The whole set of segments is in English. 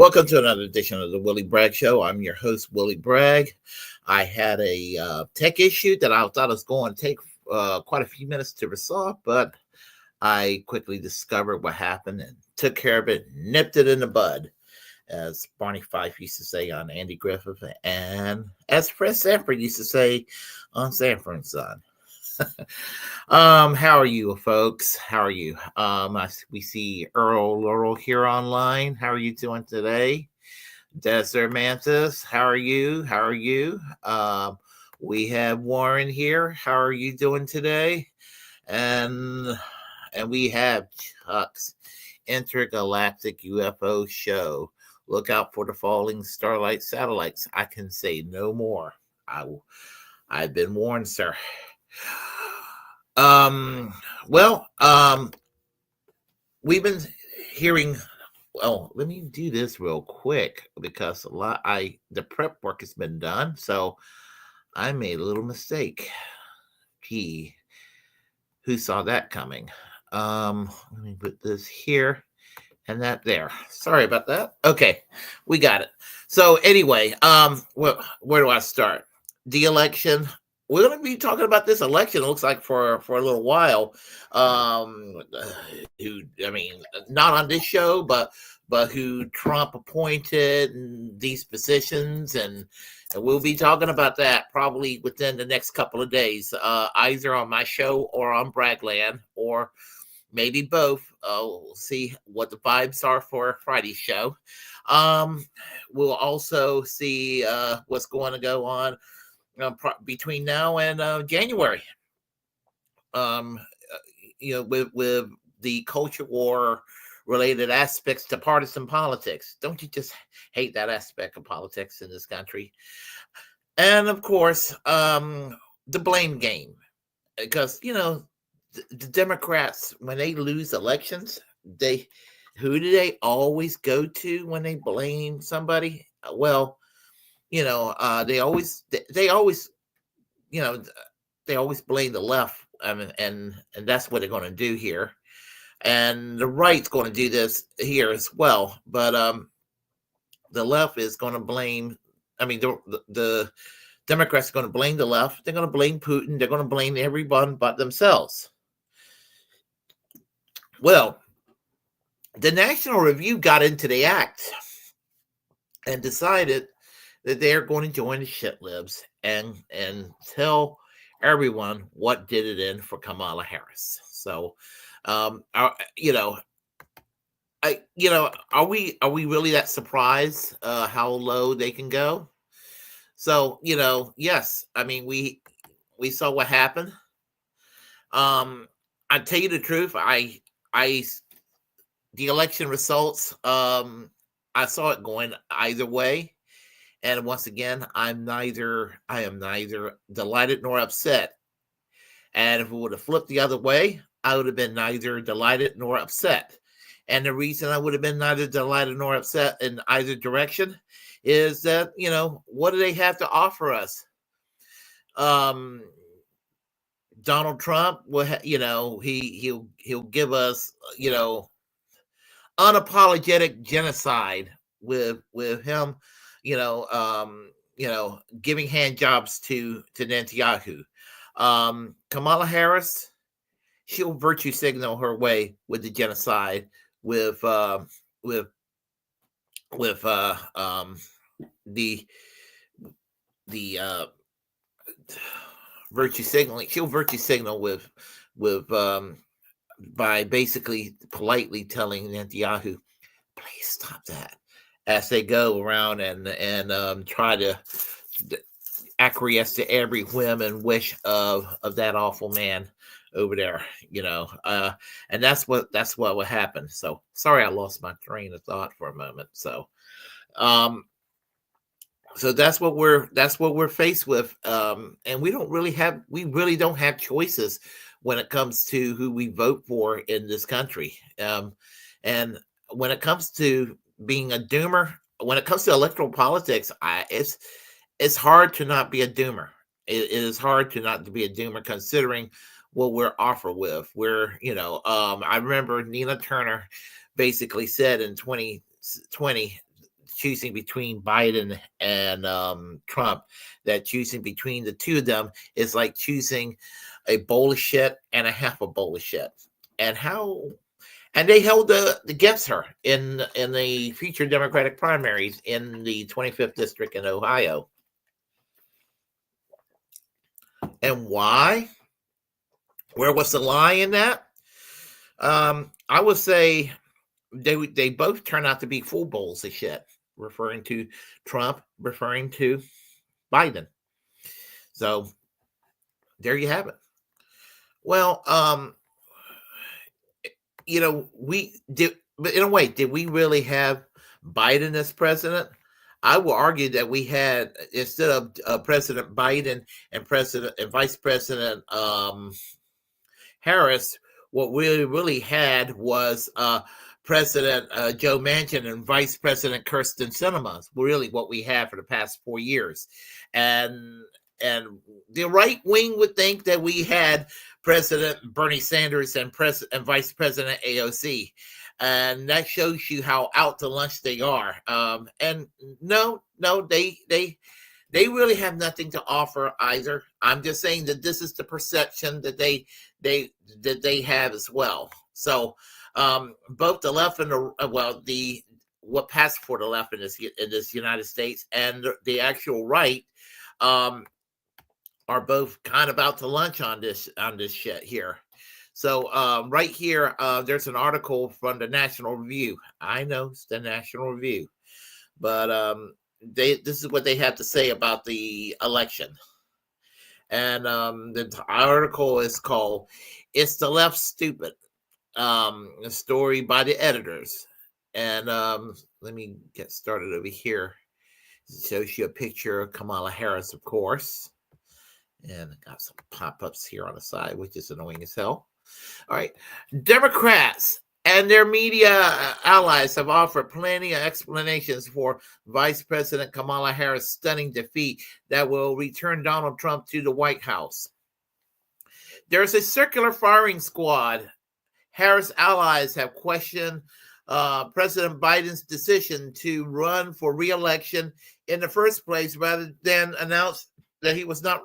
Welcome to another edition of the Willy Bragg Show. I'm your host, Willy Bragg. I had a tech issue that I thought was going to take quite a few minutes to resolve, but I quickly discovered what happened and took care of it, nipped it in the bud, as Barney Fife used to say on Andy Griffith, and as Fred Sanford used to say on Sanford and Son. How are you, folks? How are you? We see Earl Laurel here online. How are you doing today? Desert Mantis, how are you? How are you? We have Warren here. How are you doing today? And we have Chuck's Intergalactic UFO Show. Look out for the falling starlight satellites. I can say no more. I've been warned, sir. We've been hearing. Well, let me do this real quick because the prep work has been done. So I made a little mistake. Gee, who saw that coming? Let me put this here and that there. Sorry about that. Okay, we got it. So anyway, where do I start? The election. We're going to be talking about this election. It looks like for a little while. Not on this show, but who Trump appointed in these positions, and we'll be talking about that probably within the next couple of days, either on my show or on Braggland, or maybe both. We'll see what the vibes are for Friday's show. We'll also see what's going to go on between now and January, with the culture war related aspects to partisan politics. Don't you just hate that aspect of politics in this country? And of course, the blame game, because the Democrats, when they lose elections, who do they always go to when they blame somebody? Well, they always blame the left. And that's what they're going to do here. And the right's going to do this here as well. But the left is going to blame. The Democrats are going to blame the left. They're going to blame Putin. They're going to blame everyone but themselves. Well, the National Review got into the act and decided that they're going to join the shit libs and tell everyone what did it in for Kamala Harris. So, are we really that surprised how low they can go? So, yes, we saw what happened. I tell you the truth, the election results, I saw it going either way. And once again, I am neither delighted nor upset. And if it would have flipped the other way, I would have been neither delighted nor upset. And the reason I would have been neither delighted nor upset in either direction is that, what do they have to offer us? Donald Trump will, he'll give us, unapologetic genocide with him, giving hand jobs to Netanyahu. Kamala Harris, she'll virtue signal her way with the genocide, with the virtue signaling. She'll virtue signal with by basically politely telling Netanyahu, please stop that, as they go around and try to acquiesce to every whim and wish of that awful man over there, and that's what would happen. So sorry, I lost my train of thought for a moment. So that's what we're faced with, and we really don't have choices when it comes to who we vote for in this country, and when it comes to being a doomer, when it comes to electoral politics, it's hard to not be a doomer. It is hard to not to be a doomer, considering what we're offered with. I remember Nina Turner basically said in 2020 choosing between Biden and Trump, that choosing between the two of them is like choosing a bowl of shit and a half a bowl of shit. And they held against her in the future Democratic primaries in the 25th district in Ohio. And why? Where was the lie in that? I would say they both turn out to be full bowls of shit, referring to Trump, referring to Biden. So there you have it. Well, we did, but in a way, did we really have Biden as president? I will argue that we had, instead of President Biden and Vice President Harris, what we really had was President Joe Manchin and Vice President Kirsten Sinema. Really, what we had for the past 4 years, and the right wing would think that we had President Bernie Sanders and Vice President AOC, and that shows you how out to lunch they are. And no, they really have nothing to offer either. I'm just saying that this is the perception that they have as well. So both the left and what passed for the left in this United States and the actual right are both kind of out to lunch on this shit here. So right here, there's an article from the National Review. I know it's the National Review, but this is what they have to say about the election. And the article is called "It's the Left Stupid," a story by the editors. And let me get started over here. It shows you a picture of Kamala Harris, of course. And I got some pop-ups here on the side, which is annoying as hell. All right. Democrats and their media allies have offered plenty of explanations for Vice President Kamala Harris' stunning defeat that will return Donald Trump to the White House. There's a circular firing squad. Harris allies have questioned President Biden's decision to run for re-election in the first place, rather than announce that he was not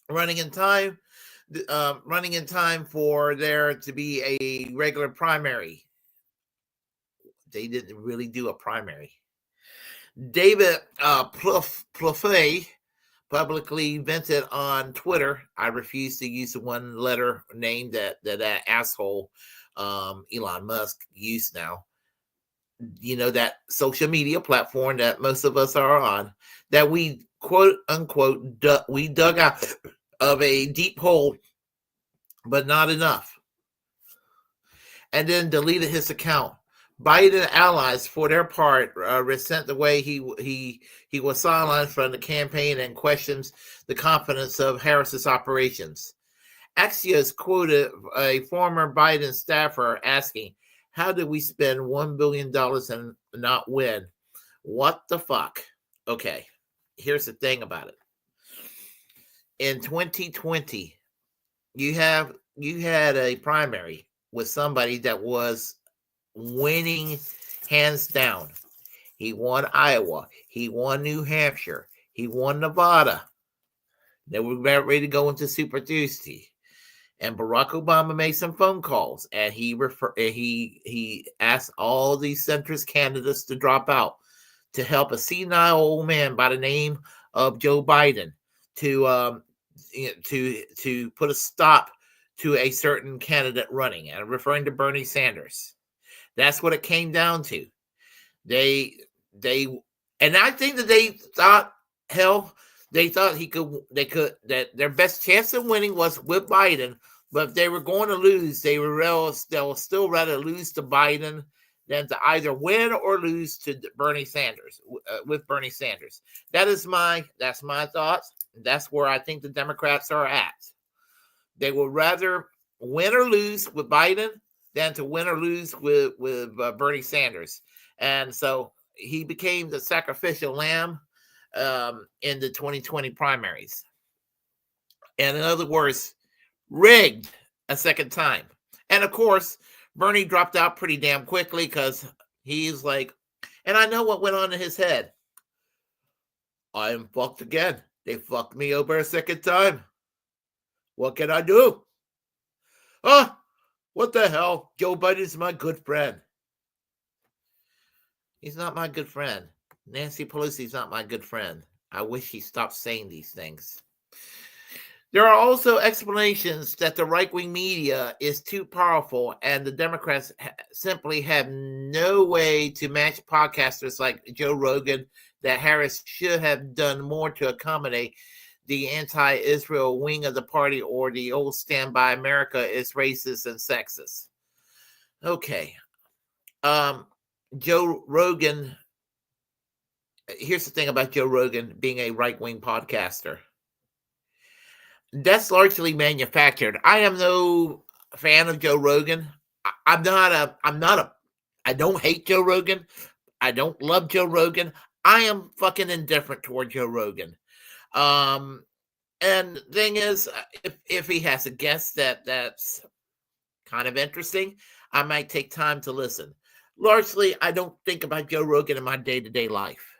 running in time for there to be a regular primary. They didn't really do a primary. David Plouffe publicly vented on Twitter, "I refuse to use the one-letter name that asshole Elon Musk used now. You know, that social media platform that most of us are on, that we quote unquote we dug out of a deep hole, but not enough," and then deleted his account. Biden allies, for their part, resent the way he was sidelined from the campaign and questions the confidence of Harris's operations. Axios quoted a former Biden staffer asking, "How did we spend $1 billion and not win? What the fuck?" Okay, here's the thing about it. In 2020, you had a primary with somebody that was winning hands down. He won Iowa. He won New Hampshire. He won Nevada. They were about ready to go into Super Tuesday. And Barack Obama made some phone calls, and he asked all these centrist candidates to drop out to help a senile old man by the name of Joe Biden to put a stop to a certain candidate running. And I'm referring to Bernie Sanders. That's what it came down to. And I think that they thought that their best chance of winning was with Biden, but if they were going to lose, they'll still rather lose to Biden than to either win or lose to Bernie Sanders, with Bernie Sanders. That's my thoughts. That's where I think the Democrats are at. They would rather win or lose with Biden than to win or lose with Bernie Sanders. And so he became the sacrificial lamb in the 2020 primaries. And in other words, rigged a second time. And of course, Bernie dropped out pretty damn quickly because he's like, And I know what went on in his head. I am fucked again. They fucked me over a second time. What can I do? Ah, what the hell? Joe Biden's my good friend. He's not my good friend. Nancy Pelosi's not my good friend. I wish he stopped saying these things. There are also explanations that the right-wing media is too powerful and the Democrats simply have no way to match podcasters like Joe Rogan, that Harris should have done more to accommodate the anti-Israel wing of the party, or the old Stand By America is racist and sexist. Okay. Joe Rogan, here's the thing about Joe Rogan being a right-wing podcaster. That's largely manufactured. I am no fan of Joe Rogan. I don't hate Joe Rogan. I don't love Joe Rogan. I am fucking indifferent toward Joe Rogan. And the thing is, if he has a guest that's kind of interesting, I might take time to listen. Largely, I don't think about Joe Rogan in my day-to-day life.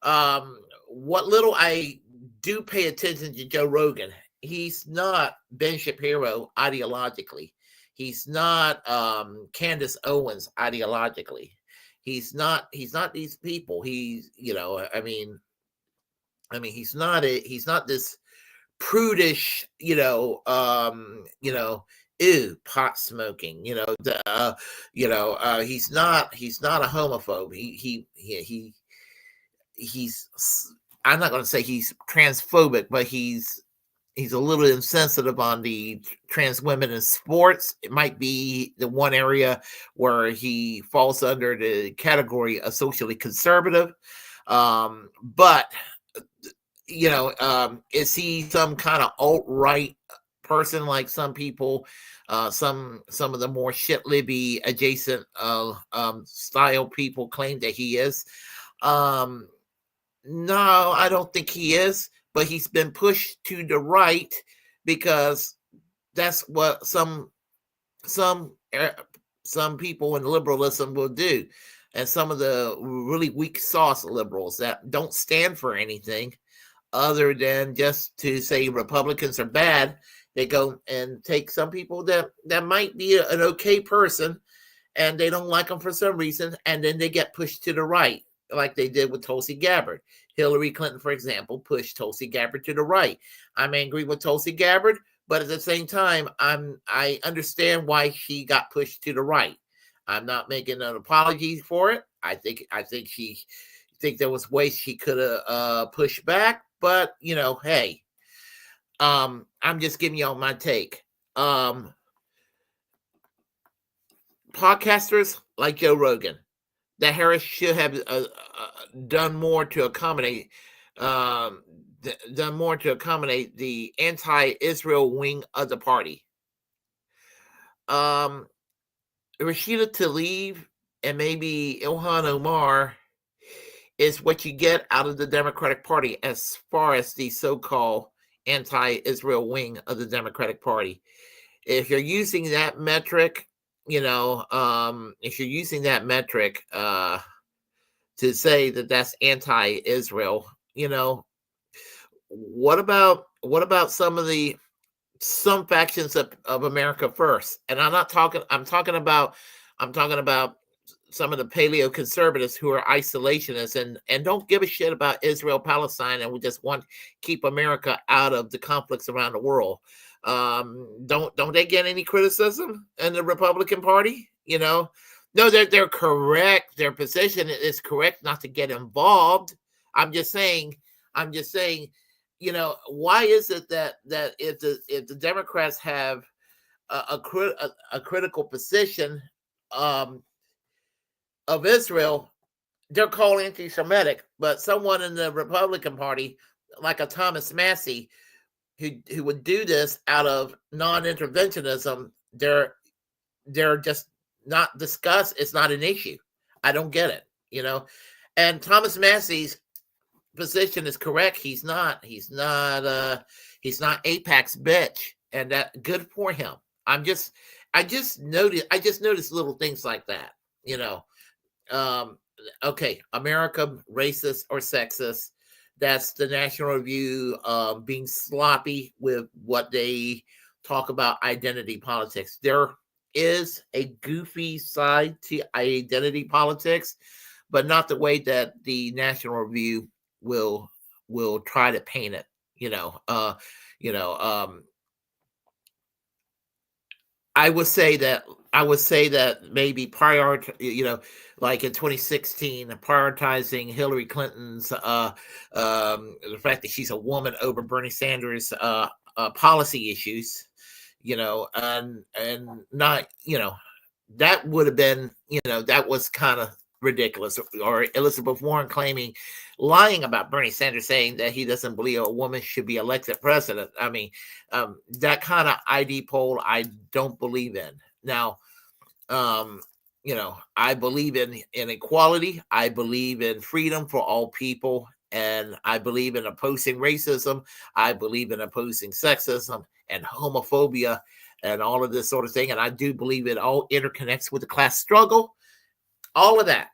What little I do pay attention to Joe Rogan, he's not Ben Shapiro ideologically. He's not Candace Owens ideologically. He's not these people. He's, he's not this prudish, pot smoking, he's not a homophobe. He's I'm not going to say he's transphobic, but he's a little insensitive on the trans women in sports. It might be the one area where he falls under the category of socially conservative. But is he some kind of alt-right person like some people, some of the more shit libby adjacent style people claim that he is? No, I don't think he is, but he's been pushed to the right because that's what some people in liberalism will do. And some of the really weak sauce liberals that don't stand for anything other than just to say Republicans are bad, they go and take some people that might be an okay person and they don't like them for some reason, and then they get pushed to the right, like they did with Tulsi Gabbard. Hillary Clinton, for example, pushed Tulsi Gabbard to the right. I'm angry with Tulsi Gabbard, but at the same time, I understand why she got pushed to the right. I'm not making an apology for it. I think there was ways she could have pushed back, but hey, I'm just giving y'all my take. Podcasters like Joe Rogan, that Harris should have done more to accommodate the anti-Israel wing of the party. Rashida Tlaib and maybe Ilhan Omar is what you get out of the Democratic Party as far as the so-called anti-Israel wing of the Democratic Party. If you're using that metric, to say that that's anti-Israel, what about some factions of America first? And I'm talking about some of the paleo conservatives who are isolationists and don't give a shit about Israel, Palestine, and we just want to keep America out of the conflicts around the world. Don't they get any criticism in the Republican Party? No, they're correct. Their position is correct not to get involved. I'm just saying, why is it that if the Democrats have a critical position of Israel, they're called anti-Semitic, but someone in the Republican Party, like a Thomas Massey, who would do this out of non-interventionism, they're just not discussed. It's not an issue. I don't get it, And Thomas Massey's position is correct. He's not AIPAC's bitch, and that good for him. I just noticed little things like that, okay, America racist or sexist. That's the National Review being sloppy with what they talk about identity politics. There is a goofy side to identity politics, but not the way that the National Review will try to paint it. You know, you know, um, I would say that maybe like in 2016, prioritizing Hillary Clinton's the fact that she's a woman over Bernie Sanders policy issues, and not, that would have been, that was kind of ridiculous. Or Elizabeth Warren lying about Bernie Sanders, saying that he doesn't believe a woman should be elected president. I mean, that kind of ID poll I don't believe in. Now, I believe in equality. I believe in freedom for all people. And I believe in opposing racism. I believe in opposing sexism and homophobia and all of this sort of thing. And I do believe it all interconnects with the class struggle. All of that.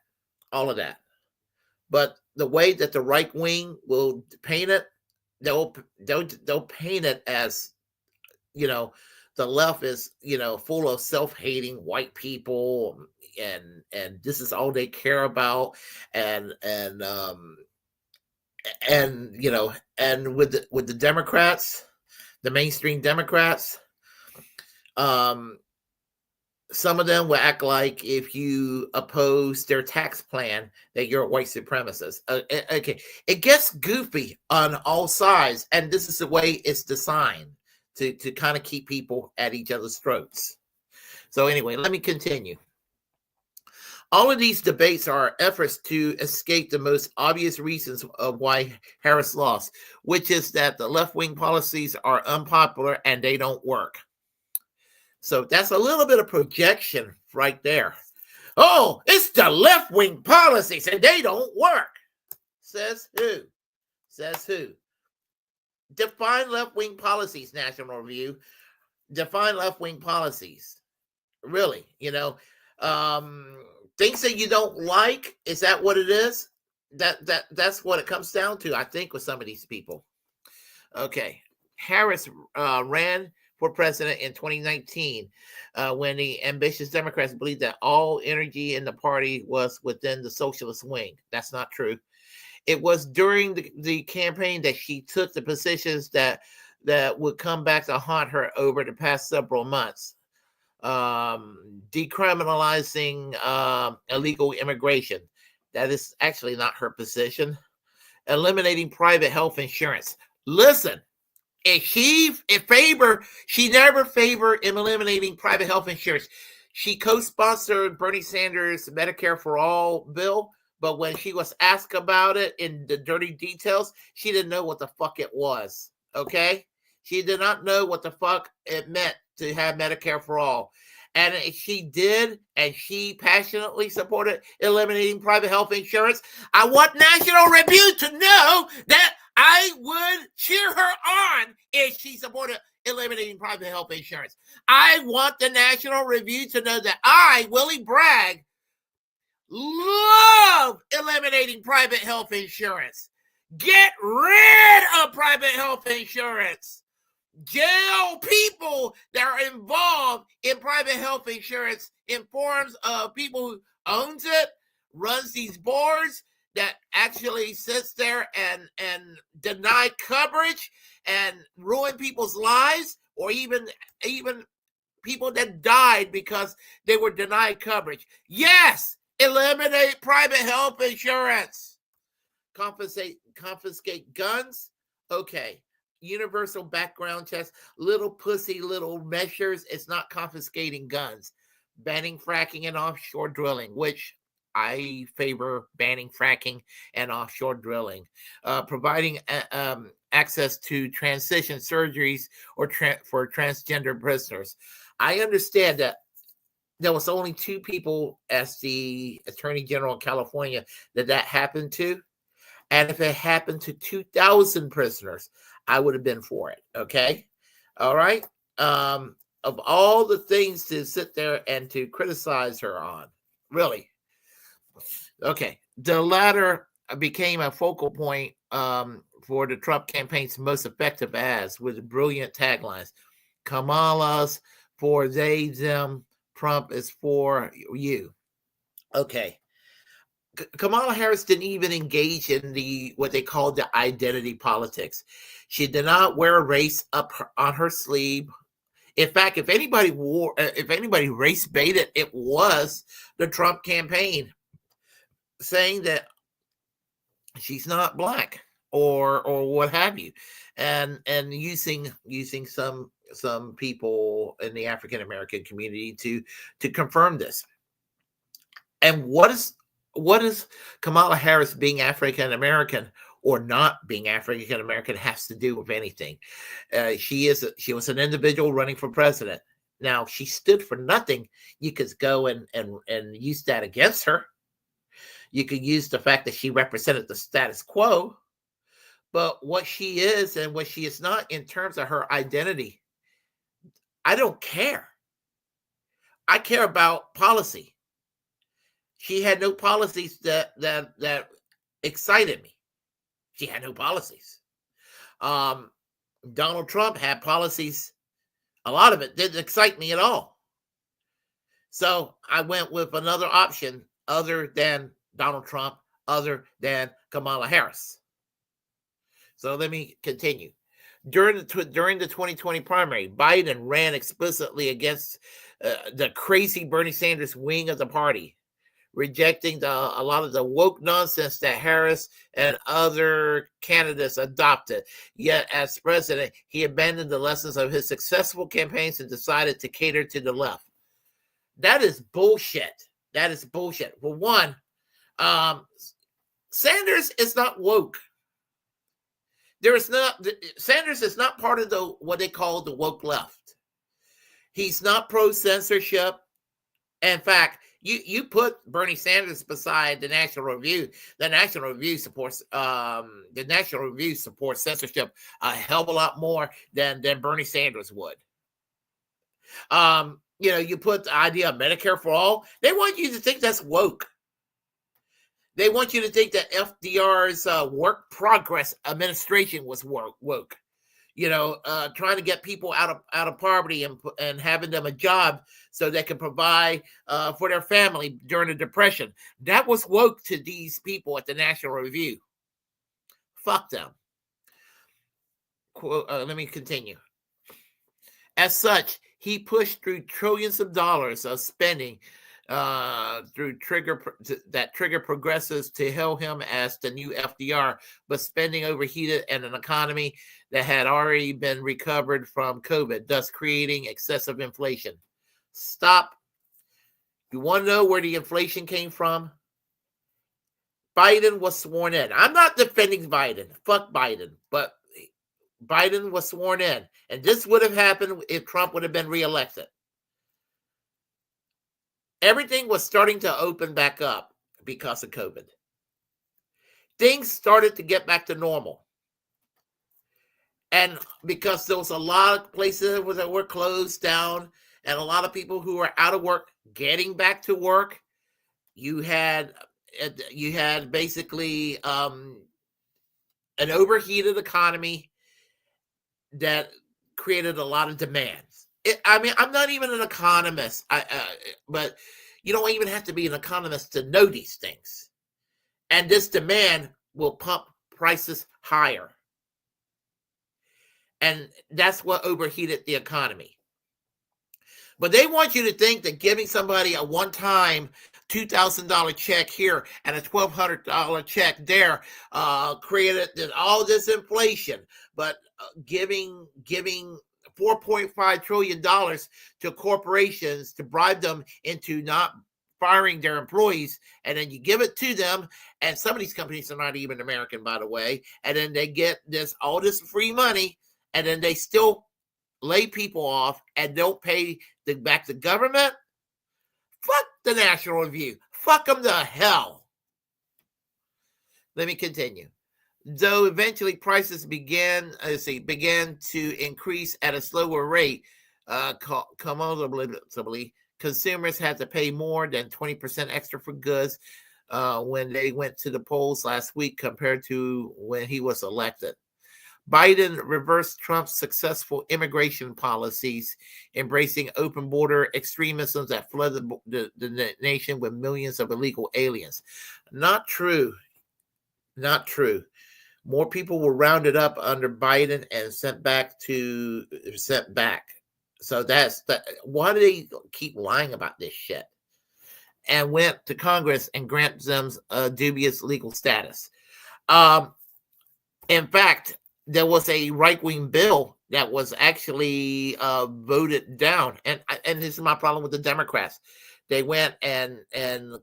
But the way that the right wing will paint it, they'll paint it as, the left is, full of self-hating white people, and this is all they care about, and with the Democrats, the mainstream Democrats, some of them will act like if you oppose their tax plan that you're a white supremacist. Okay, it gets goofy on all sides, and this is the way it's designed to kind of keep people at each other's throats. So anyway, let me continue. All of these debates are efforts to escape the most obvious reasons of why Harris lost, which is that the left-wing policies are unpopular and they don't work. So that's a little bit of projection right there. Oh, it's the left-wing policies and they don't work. Says who? Define left-wing policies, National Review. Define left-wing policies. Really, things that you don't like, is that what it is? That's what it comes down to, I think, with some of these people. Okay. Harris ran for president in 2019 when the ambitious Democrats believed that all energy in the party was within the socialist wing. That's not true. It was during the campaign that she took the positions that would come back to haunt her over the past several months. Decriminalizing illegal immigration. That is actually not her position. Eliminating private health insurance. Listen, she never favored eliminating private health insurance. She co-sponsored Bernie Sanders' Medicare for All bill, but when she was asked about it in the dirty details, she didn't know what the fuck it was. Okay? She did not know what the fuck it meant to have Medicare for All. And she did, and she passionately supported eliminating private health insurance. I want National Review to know that I would cheer her on if she supported eliminating private health insurance. I want the National Review to know that I, Willy Bragg, love eliminating private health insurance. Get rid of private health insurance. Jail people that are involved in private health insurance in forms of people who owns it, runs these boards, that actually sits there and deny coverage and ruin people's lives, or even people that died because they were denied coverage. Yes, eliminate private health insurance. Confiscate guns. Okay. Universal background checks, little measures. It's not confiscating guns. Banning fracking and offshore drilling, which I favor banning fracking and offshore drilling. Providing access to transition surgeries or for transgender prisoners. I understand that there was only 2 people as the Attorney General of California that happened to. And if it happened to 2,000 prisoners, I would have been for it. Okay. All right. Of all the things to sit there and to criticize her on, really, Okay. The latter became a focal point for the Trump campaign's most effective ads with brilliant taglines. Kamala's for they, them. Trump is for you. Okay. Kamala Harris didn't even engage in what they called the identity politics. She did not wear race up on her sleeve. In fact, if anybody race baited, it was the Trump campaign, saying that she's not black or what have you, and using some people in the African American community to confirm this. And what is Kamala Harris being African American or not being African American has to do with anything? She was an individual running for president. Now she stood for nothing. You could go and use that against her. You could use the fact that she represented the status quo, but what she is and what she is not in terms of her identity, I don't care. I care about policy. She had no policies that excited me. She had no policies. Donald Trump had policies. A lot of it didn't excite me at all. So I went with another option other than Donald Trump, other than Kamala Harris. So let me continue. During the 2020 primary, Biden ran explicitly against the crazy Bernie Sanders wing of the party, rejecting a lot of the woke nonsense that Harris and other candidates adopted. Yet, as president, he abandoned the lessons of his successful campaigns and decided to cater to the left. That is bullshit. That is bullshit. For one, Sanders is not woke. Sanders is not part of what they call the woke left. He's not pro-censorship. In fact, you put Bernie Sanders beside the National Review. The National Review supports censorship a hell of a lot more than Bernie Sanders would. You put the idea of Medicare for all. They want you to think that's woke. They want you to think that FDR's work progress administration was woke. Trying to get people out of poverty and having them a job so they can provide for their family during the Depression. That was woke to these people at the National Review. Fuck them. Let me continue. As such, he pushed through trillions of dollars of spending through trigger progressives to hail him as the new FDR, but spending overheated and an economy that had already been recovered from COVID, thus creating excessive inflation. Stop. You want to know where the inflation came from? Biden was sworn in. I'm not defending Biden. Fuck Biden. But Biden was sworn in. And this would have happened if Trump would have been reelected. Everything was starting to open back up because of COVID. Things started to get back to normal. And because there was a lot of places that were closed down and a lot of people who were out of work getting back to work, you had basically an overheated economy that created a lot of demands. I'm not even an economist, but you don't even have to be an economist to know these things. And this demand will pump prices higher. And that's what overheated the economy. But they want you to think that giving somebody a one-time $2,000 check here and a $1,200 check there created all this inflation. But giving $4.5 trillion to corporations to bribe them into not firing their employees, and then you give it to them, and some of these companies are not even American, by the way, and then they get all this free money, and then they still lay people off and don't pay back the government. Fuck the National Review. Fuck them to hell. Let me continue. Though eventually prices began to increase at a slower rate, cumulatively, consumers had to pay more than 20% extra for goods when they went to the polls last week compared to when he was elected. Biden reversed Trump's successful immigration policies, embracing open border extremism that flooded the nation with millions of illegal aliens. Not true. Not true. More people were rounded up under Biden and sent back. So that's that. Why do they keep lying about this shit? And went to Congress and grant them dubious legal status. In fact, there was a right-wing bill that was actually voted down, and this is my problem with the Democrats. They went and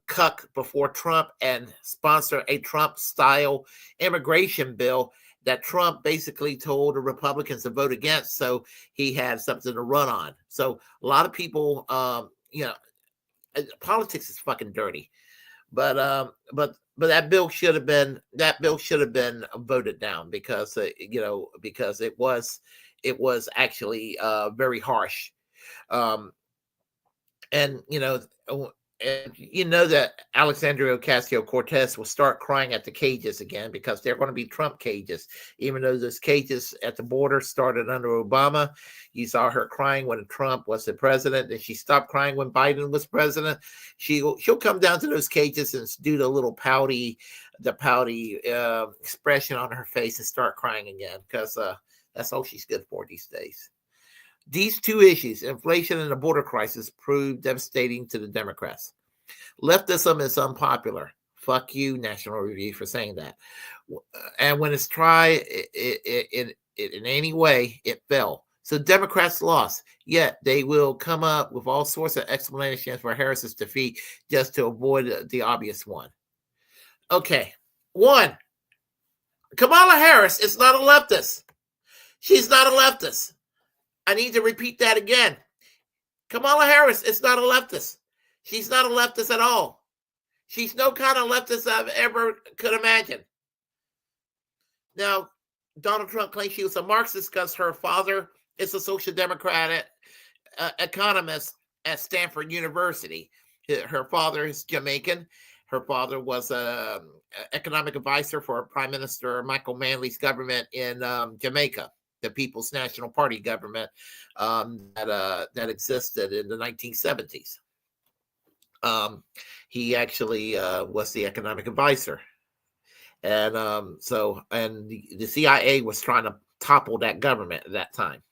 cuck before Trump and sponsor a Trump-style immigration bill that Trump basically told the Republicans to vote against, so he had something to run on. So a lot of people, politics is fucking dirty, but that bill should have been voted down because because it was actually very harsh, and that Alexandria Ocasio-Cortez will start crying at the cages again because they're going to be Trump cages, even though those cages at the border started under Obama. You saw her crying when Trump was the president, and she stopped crying when Biden was president. She'll come down to those cages and do the little pouty expression on her face and start crying again because that's all she's good for these days. These two issues, inflation and the border crisis, proved devastating to the Democrats. Leftism is unpopular. Fuck you, National Review, for saying that. And when it's tried in any way, it fell. So Democrats lost. Yet they will come up with all sorts of explanations for Harris's defeat just to avoid the obvious one. Okay. One, Kamala Harris is not a leftist. She's not a leftist. I need to repeat that again. Kamala Harris is not a leftist. She's not a leftist at all. She's no kind of leftist I've ever could imagine. Now, Donald Trump claims she was a Marxist because her father is a social democratic economist at Stanford University. Her father is Jamaican. Her father was an economic advisor for Prime Minister Michael Manley's government in Jamaica, the People's National Party government that existed in the 1970s. He actually was the economic advisor. And the CIA was trying to topple that government at that time.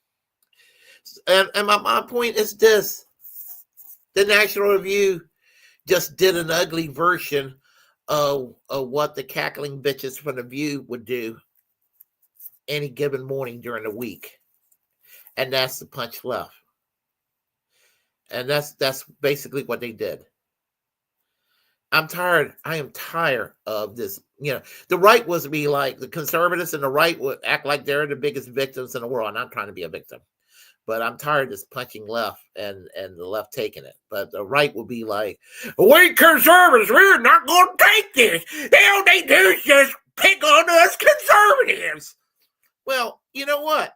And my point is this. The National Review just did an ugly version of what the cackling bitches from The View would do any given morning during the week. And that's the punch left. And that's basically what they did. I'm tired. I am tired of this. The right was to be like the conservatives, and the right would act like they're the biggest victims in the world. And I'm trying to be a victim. But I'm tired of this punching left and the left taking it. But the right will be like, we conservatives, we're not going to take this. All they do is just pick on us conservatives. Well, you know what?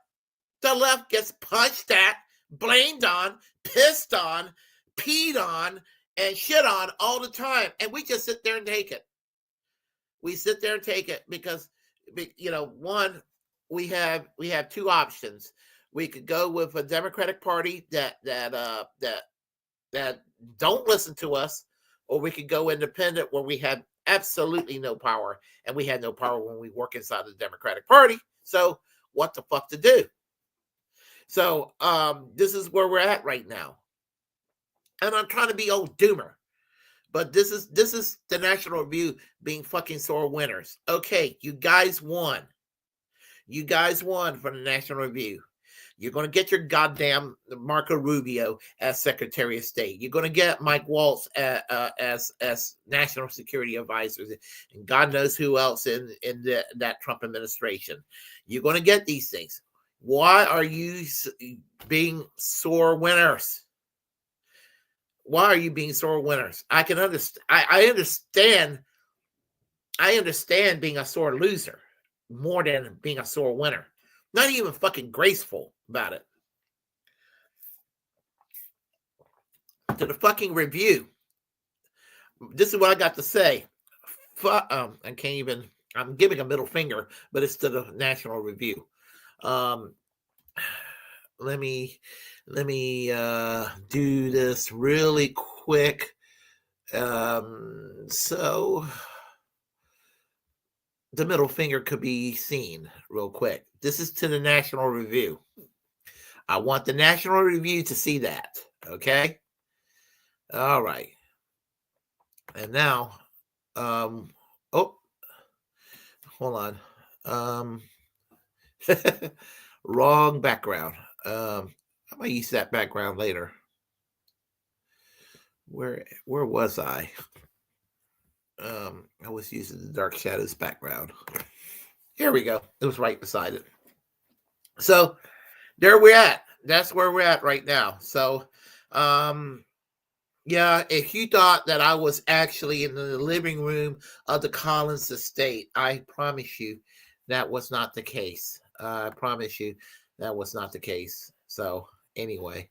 The left gets punched at, blamed on, pissed on, peed on, and shit on all the time. And we just sit there and take it. We sit there and take it because, one, we have two options. We could go with a Democratic Party that don't listen to us, or we could go independent where we have absolutely no power, and we had no power when we work inside the Democratic Party. So what the fuck to do? So this is where we're at right now. And I'm trying to be old doomer, but this is the National Review being fucking sore winners. Okay, you guys won. You guys won from the National Review. You're going to get your goddamn Marco Rubio as Secretary of State. You're going to get Mike Waltz as National Security Advisor, and God knows who else in that Trump administration. You're going to get these things. Why are you being sore winners? Why are you being sore winners? I can understand. I understand being a sore loser more than being a sore winner. Not even fucking graceful about it. To the fucking Review. This is what I got to say. I can't even. I'm giving a middle finger, but it's to the National Review. Um, let me do this really quick. So the middle finger could be seen real quick. This is to the National Review. I want the National Review to see that. Okay. All right. And now, oh, hold on. Wrong background. I might use that background later. Where was I? I was using the Dark Shadows background. Here we go. It was right beside it. So there we're at. That's where we're at right now. So, yeah, if you thought that I was actually in the living room of the Collins estate, I promise you that was not the case. I promise you that was not the case. So anyway,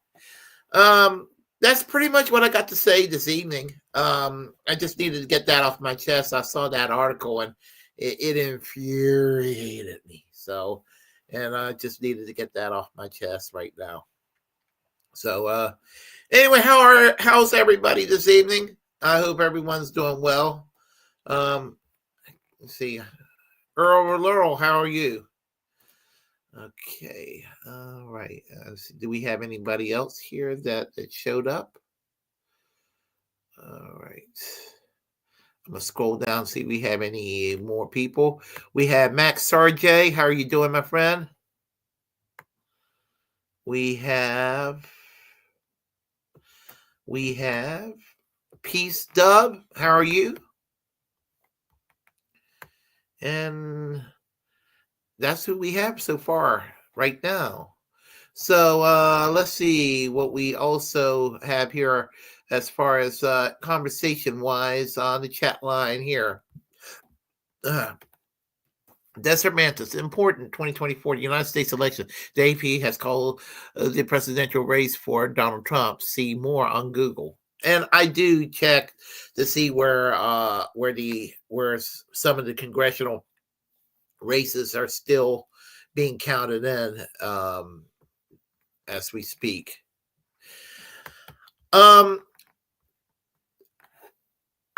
that's pretty much what I got to say this evening. I just needed to get that off my chest. I saw that article and it infuriated me. So, and I just needed to get that off my chest right now. So, anyway, how's everybody this evening? I hope everyone's doing well. Let's see, Earl or Laurel, how are you? Okay, all right. Do we have anybody else here that showed up? All right. I'm gonna scroll down, see if we have any more people. We have Max Sarjay. How are you doing, my friend? We have Peace Dub. How are you? And that's who we have so far right now. So let's see what we also have here as far as conversation wise on the chat line here. Desert Mantis, important 2024 United States election. The AP has called the presidential race for Donald Trump. See more on Google. And I do check to see where some of the congressional races are still being counted in as we speak.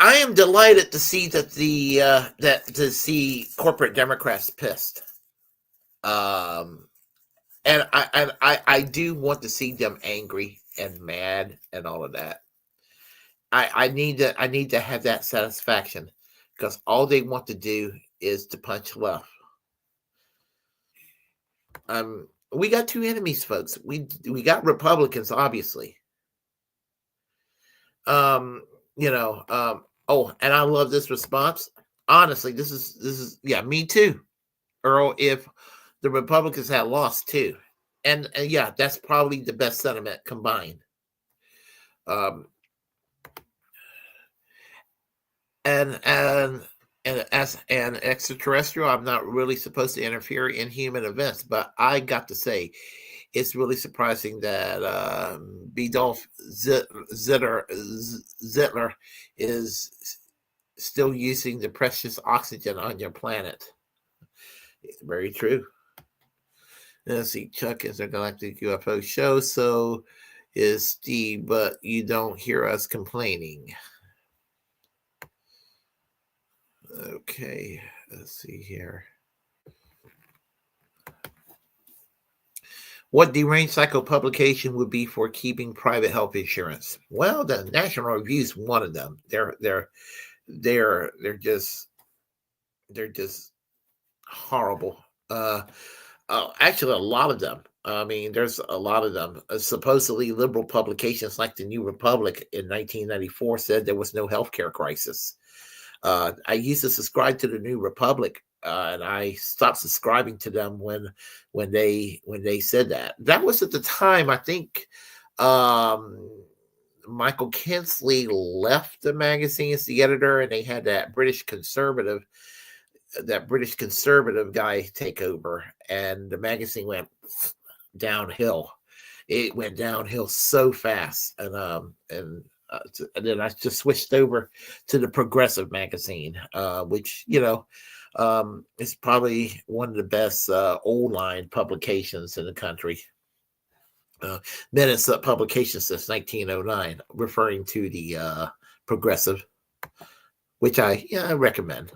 I am delighted to see that to see corporate Democrats pissed. And I do want to see them angry and mad and all of that. I need to have that satisfaction because all they want to do is to punch left. We got two enemies, folks. We got Republicans, obviously. Oh, and I love this response. Honestly, this is yeah, me too, Earl. If the Republicans had lost too, and yeah, that's probably the best sentiment combined. And as an extraterrestrial, I'm not really supposed to interfere in human events, but I got to say, it's really surprising that Bidolph Zittler is still using the precious oxygen on your planet. Very true. Let's see, Chuck is a galactic UFO show, so is Steve, but you don't hear us complaining. Okay, let's see here. What deranged psycho publication would be for keeping private health insurance? Well, the National Review is one of them. They're just horrible. Actually, a lot of them. I mean, there's a lot of them. Supposedly liberal publications like the New Republic in 1994 said there was no healthcare crisis. I used to subscribe to the New Republic, and I stopped subscribing to them when they said that. That was at the time, I think, Michael Kinsley left the magazine as the editor, and they had that British conservative guy take over, and the magazine went downhill. It went downhill so fast, and And then I just switched over to the Progressive magazine, which is probably one of the best old line publications in the country. Been in publication since 1909, referring to the Progressive, which I recommend.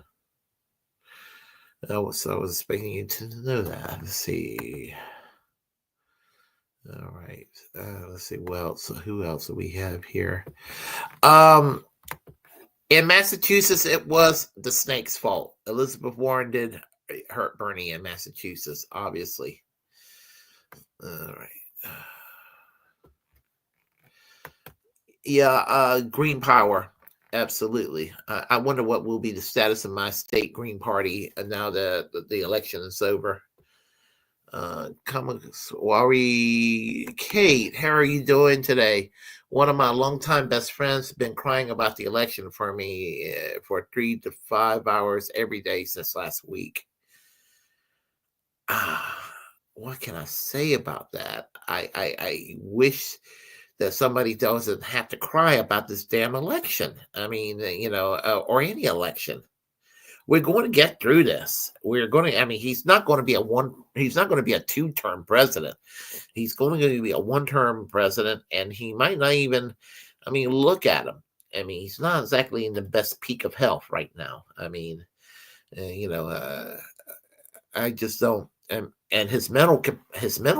So I was expecting you to know that. Let's see. All right. Let's see. Well, so who else do we have here? In Massachusetts, it was the snake's fault. Elizabeth Warren did hurt Bernie in Massachusetts, obviously. All right. Yeah, Green Power. Absolutely. I wonder what will be the status of my state Green Party now that the election is over. Kamawari Kate, how are you doing today? One of my longtime best friends has been crying about the election for me for 3 to 5 hours every day since last week. What can I say about that? I wish that somebody doesn't have to cry about this damn election. I mean, or any election. We're going to get through this. We're going to. I mean, he's not going to be a two-term president. He's going to be a one-term president, and he might not even. I mean, look at him. I mean, he's not exactly in the best peak of health right now. I mean, I just don't. And his mental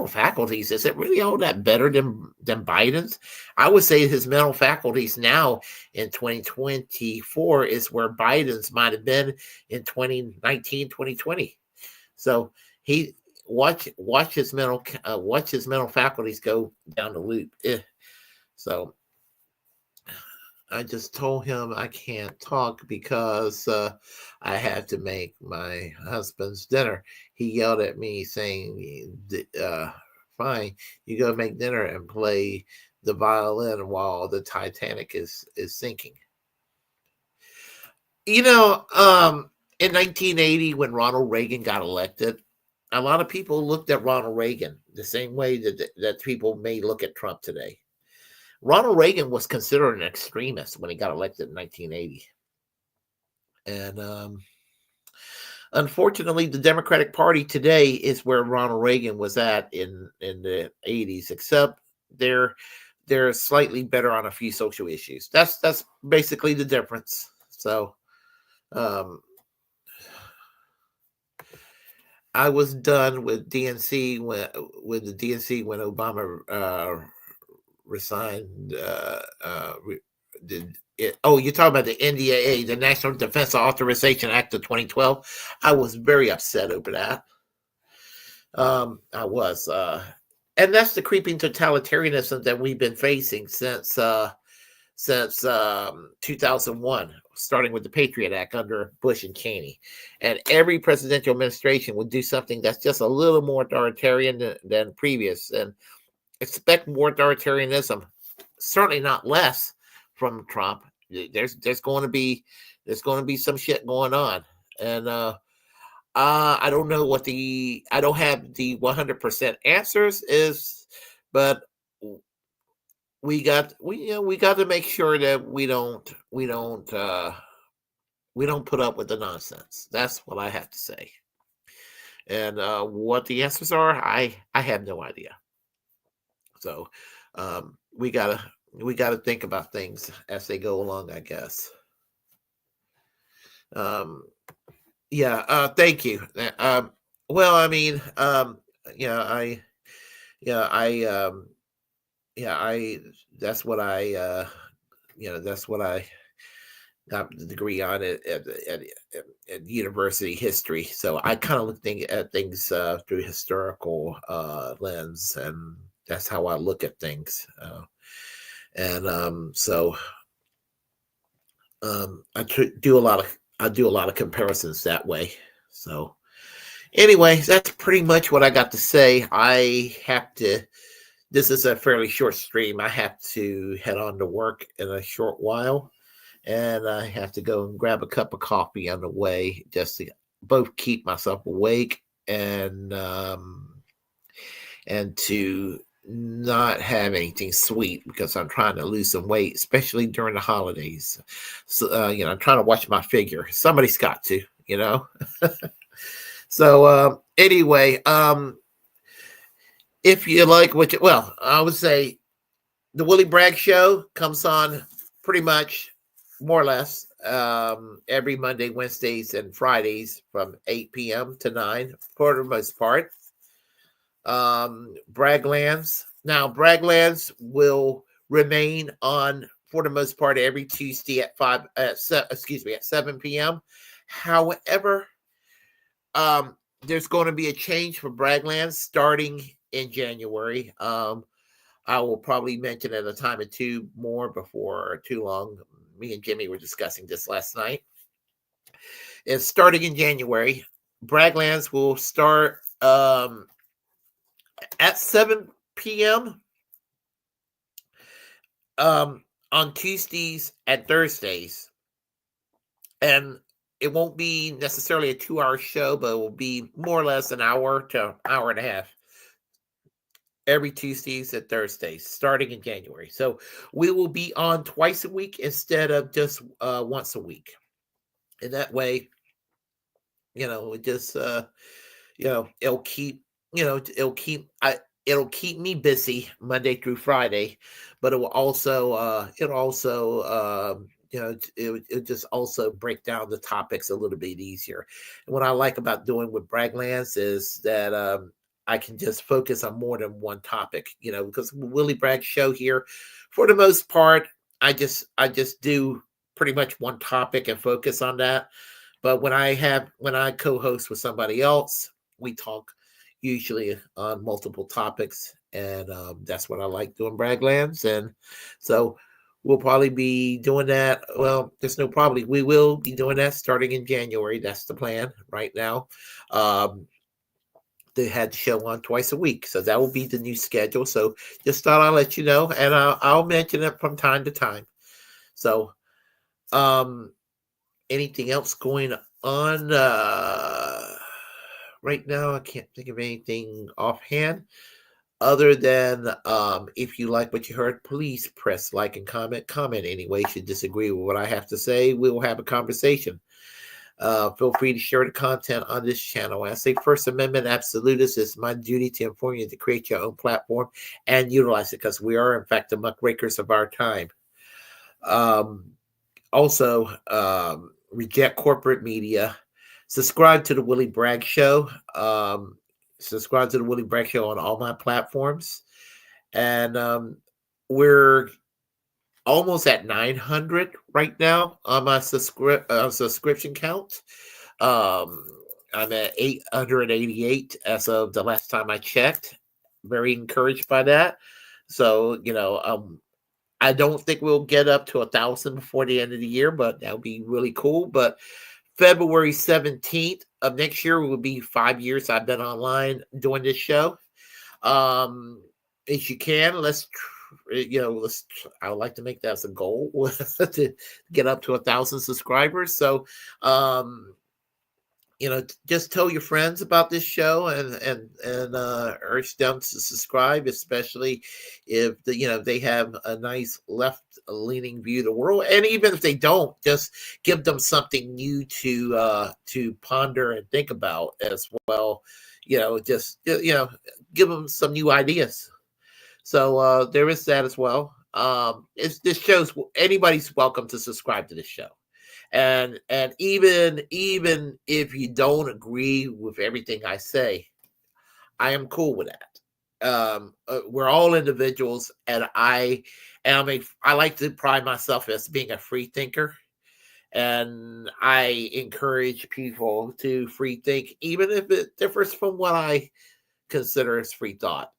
faculties, is it really all that better than Biden's? I would say his mental faculties now in 2024 is where Biden's might have been in 2019, 2020. So he watch his mental faculties go down the loop. So I just told him I can't talk because I had to make my husband's dinner. He yelled at me saying, fine, you go make dinner and play the violin while the Titanic is sinking. In 1980, when Ronald Reagan got elected, a lot of people looked at Ronald Reagan the same way that people may look at Trump today. Ronald Reagan was considered an extremist when he got elected in 1980. And unfortunately, the Democratic Party today is where Ronald Reagan was at in the 80s, except they're slightly better on a few social issues. That's basically the difference. So I was done with DNC when Obama resigned. You're talking about the NDAA, the National Defense Authorization Act of 2012. I was very upset over that. I was, and that's the creeping totalitarianism that we've been facing since 2001, starting with the Patriot Act under Bush and Cheney. And every presidential administration would do something that's just a little more authoritarian than previous, and expect more authoritarianism, certainly not less from Trump. There's going to be some shit going on, and I don't know I don't have the 100% answers but we got to make sure that we don't put up with the nonsense. That's what I have to say. And what the answers are, I have no idea. So we gotta think about things as they go along, I guess. Thank you. Well, I mean, that's what I got the degree on at university history. So I kind of look at things through historical lens, and that's how I look at things. So I do a lot of comparisons that way. So anyway, that's pretty much what I got to say. This is a fairly short stream. I have to head on to work in a short while, and I have to go and grab a cup of coffee on the way just to both keep myself awake and to not have anything sweet because I'm trying to lose some weight, especially during the holidays. So, I'm trying to watch my figure. Somebody's got to. So, anyway, if you like well, I would say the Willy Bragg show comes on pretty much more or less every Monday, Wednesdays, and Fridays from 8 p.m. to 9 for the most part. Bragglands. Now, Bragglands will remain on for the most part every Tuesday at 7 p.m. However, there's going to be a change for Bragglands starting in January. I will probably mention at a time or two more before too long. Me and Jimi were discussing this last night. It's starting in January. Bragglands will start at 7 p.m. On Tuesdays and Thursdays. And it won't be necessarily a 2-hour show, but it will be more or less an hour to an hour and a half every Tuesdays and Thursdays starting in January. So we will be on twice a week instead of just once a week. And that way, it just it'll keep me busy Monday through Friday, but it will also it'll just also break down the topics a little bit easier. And what I like about doing with Bragglands is that I can just focus on more than one topic, because Willy Bragg show here, for the most part, I just do pretty much one topic and focus on that. But when I co-host with somebody else, we talk usually on multiple topics, and that's what I like doing Bragglands. And so we'll probably be doing that. Well, there's no probably. We will be doing that starting in January. That's the plan right now. They had the show on twice a week, so that will be the new schedule. So just thought I'll let you know, and I'll mention it from time to time. So, anything else going on right now? I can't think of anything offhand. Other than if you like what you heard, please press like and comment. Comment anyway. If you disagree with what I have to say, we will have a conversation. Feel free to share the content on this channel. When I say First Amendment absolutist, it's my duty to inform you to create your own platform and utilize it, because we are, in fact, the muckrakers of our time. Also, reject corporate media. Subscribe to the Willy Bragg Show. Subscribe to the Willy Bragg Show on all my platforms. And we're almost at 900 right now on my subscription count. I'm at 888 as of the last time I checked. Very encouraged by that. So, I don't think we'll get up to 1,000 before the end of the year, but that would be really cool. But February 17th of next year will be 5 years I've been online doing this show. If you can, I would like to make that as a goal to get up to 1,000 subscribers. So, just tell your friends about this show and urge them to subscribe, especially if they have a nice left-leaning view of the world. And even if they don't, just give them something new to ponder and think about as well. Give them some new ideas. So there is that as well. This shows anybody's welcome to subscribe to this show. And even if you don't agree with everything I say, I am cool with that. We're all individuals, and I like to pride myself as being a free thinker, and I encourage people to free think, even if it differs from what I consider as free thought.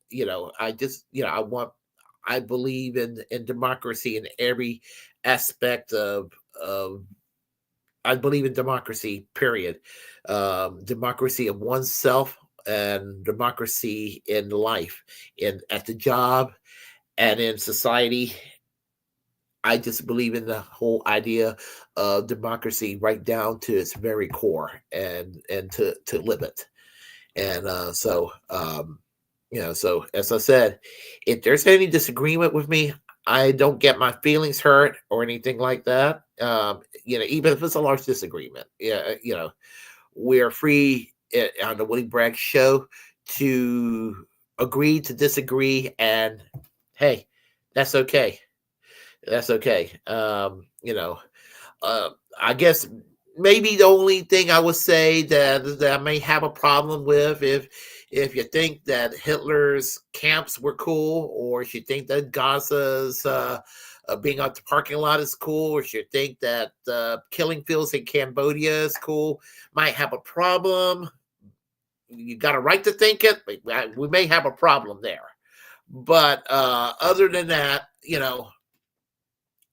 I believe in democracy in every aspect of I believe in democracy, period. Democracy of oneself and democracy in life, at the job and in society. I just believe in the whole idea of democracy right down to its very core, and to live it. And So as I said, if there's any disagreement with me, I don't get my feelings hurt or anything like that. Even if it's a large disagreement, we're free on the Willy Bragg show to agree to disagree, and hey, that's okay. That's okay. I guess maybe the only thing I would say that I may have a problem with, if you think that Hitler's camps were cool, or if you think that Gaza's being out the parking lot is cool, or if you think that killing fields in Cambodia is cool, might have a problem. You got a right to think it. We may have a problem there. But other than that,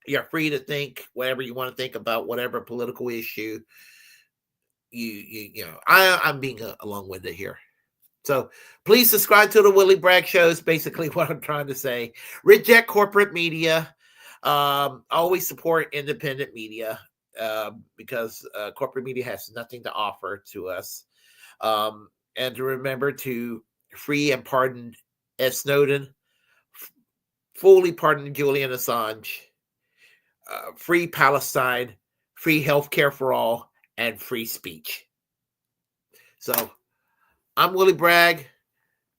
you're free to think whatever you want to think about whatever political issue. I'm being a long-winded here. So please subscribe to the Willy Bragg show is basically what I'm trying to say. Reject corporate media. Always support independent media, because corporate media has nothing to offer to us. And to remember to free and pardon Ed Snowden, fully pardon Julian Assange, free Palestine, free healthcare for all, and free speech. So I'm Willy Bragg.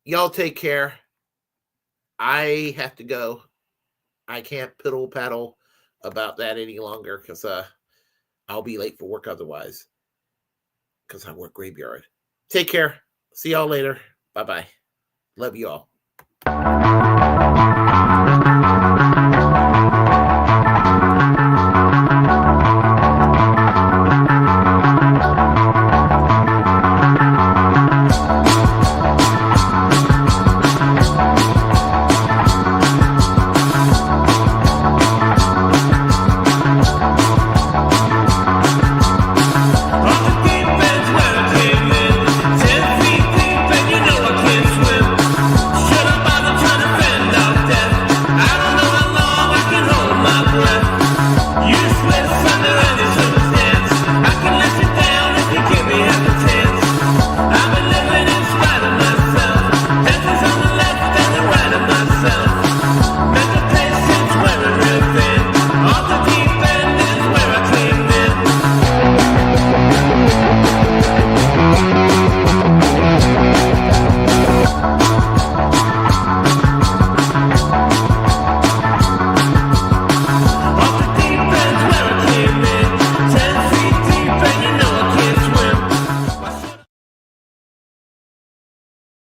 Y'all take care. I have to go. I can't piddle paddle about that any longer, because I'll be late for work otherwise, because I work graveyard. Take care. See y'all later. Bye-bye. Love you all.